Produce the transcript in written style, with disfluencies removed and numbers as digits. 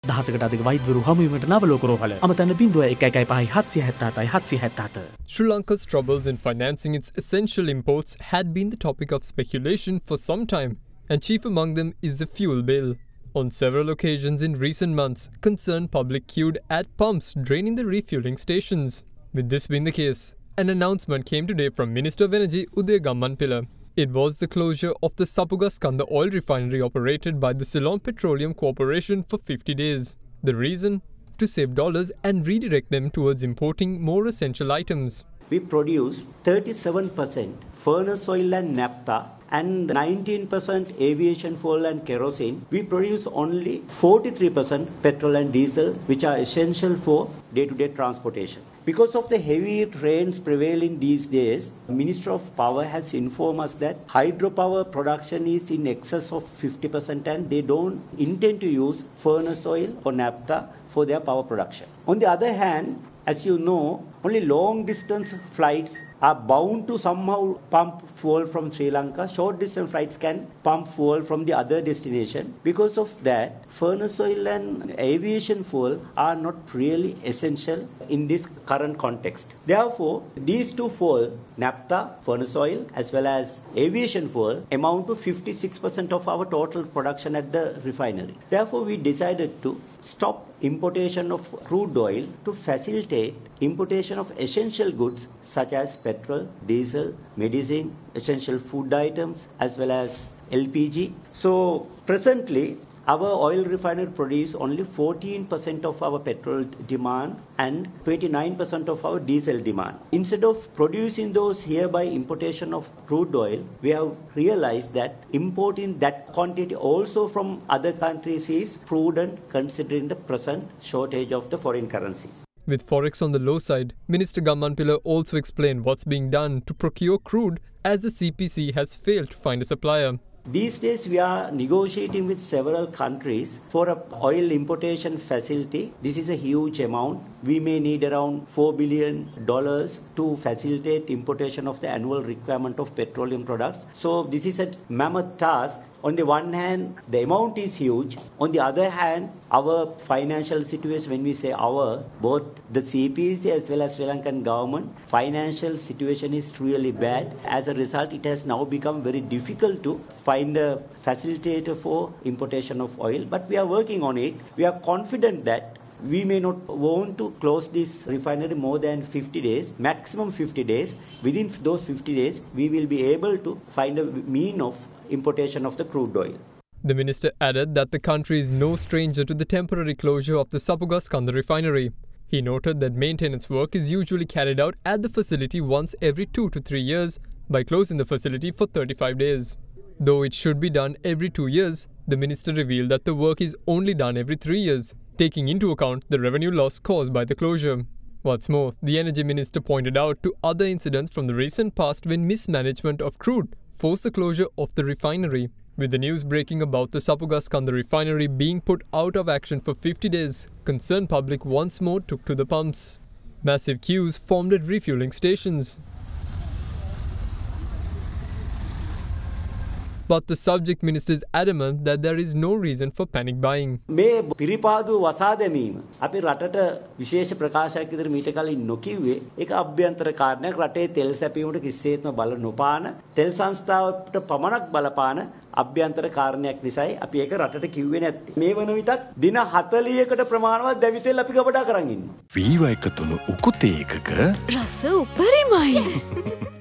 දහසකට අධික වෛද්‍යවරු හමුවීමට නව ලෝක රෝහල අමතන්න 0115 777 777. Sri Lanka's troubles in financing its essential imports had been the topic of speculation for some time, and chief among them is the fuel bill. On several occasions in recent months, concerned public queued at pumps draining the refueling stations. With this being the case, an announcement came today from Minister of Energy Uday Gammanpilla. It was the closure of the Sapugaskanda oil refinery operated by the Ceylon Petroleum Corporation for 50 days. The reason? To save dollars and redirect them towards importing more essential items. We produce 37% furnace oil and naphtha and 19% aviation fuel and kerosene. We produce only 43% petrol and diesel, which are essential for day-to-day transportation. Because of the heavy rains prevailing these days, the Minister of Power has informed us that hydropower production is in excess of 50% and they don't intend to use furnace oil or naphtha for their power production. On the other hand, as you know, only long distance flights are bound to somehow pump fuel from Sri Lanka. Short distance flights can pump fuel from the other destination. Because of that, furnace oil and aviation fuel are not really essential in this current context. Therefore, these two fuel, naphtha, furnace oil, as well as aviation fuel, amount to 56% of our total production at the refinery. Therefore, we decided to stop importation of crude oil to facilitate importation of essential goods such as petrol, diesel, medicine, essential food items, as well as LPG. So presently, our oil refinery produces only 14% of our petrol demand and 29% of our diesel demand. Instead of producing those here by importation of crude oil, we have realized that importing that quantity also from other countries is prudent considering the present shortage of the foreign currency. With forex on the low side, Minister Gammanpilla also explained what's being done to procure crude as the CPC has failed to find a supplier. These days, we are negotiating with several countries for an oil importation facility. This is a huge amount. We may need around $4 billion to facilitate importation of the annual requirement of petroleum products. So this is a mammoth task. On the one hand, the amount is huge. On the other hand, our financial situation, when we say our, both the CPC as well as Sri Lankan government, financial situation is really bad. As a result, it has now become very difficult to find a facilitator for importation of oil. But we are working on it. We are confident that we may not want to close this refinery more than 50 days, maximum 50 days. Within those 50 days, we will be able to find a mean of importation of the crude oil. The minister added that the country is no stranger to the temporary closure of the Sapugaskanda refinery. He noted that maintenance work is usually carried out at the facility once every 2 to 3 years by closing the facility for 35 days. Though it should be done every 2 years, the minister revealed that the work is only done every 3 years, taking into account the revenue loss caused by the closure. What's more, the energy minister pointed out to other incidents from the recent past when mismanagement of crude forced the closure of the refinery. With the news breaking about the Sapugaskanda refinery being put out of action for 50 days, concerned public once more took to the pumps. Massive queues formed at refueling stations. But the subject minister is adamant that there is no reason for panic buying. මේ පිරිපාදු වසා දැමීම අපි රටට විශේෂ ප්‍රකාශයක් විතර මීට කලින් නොකියුවේ ඒක අභ්‍යන්තර කාරණයක් රටේ තෙල් සැපීමට කිසිසේත්ම බල නොපාන තෙල් සංස්ථාවට පමණක් බලපාන අභ්‍යන්තර කාරණයක් නිසායි අපි ඒක රටට කිව්වේ නැත්තේ. මේ වන විටත් දින 40කට ප්‍රමාණවත් දැවි තෙල් අපි ගබඩා කරන් ඉන්නවා. වීවා එකතුණු උකුතේ එකක රස උපරිමයි.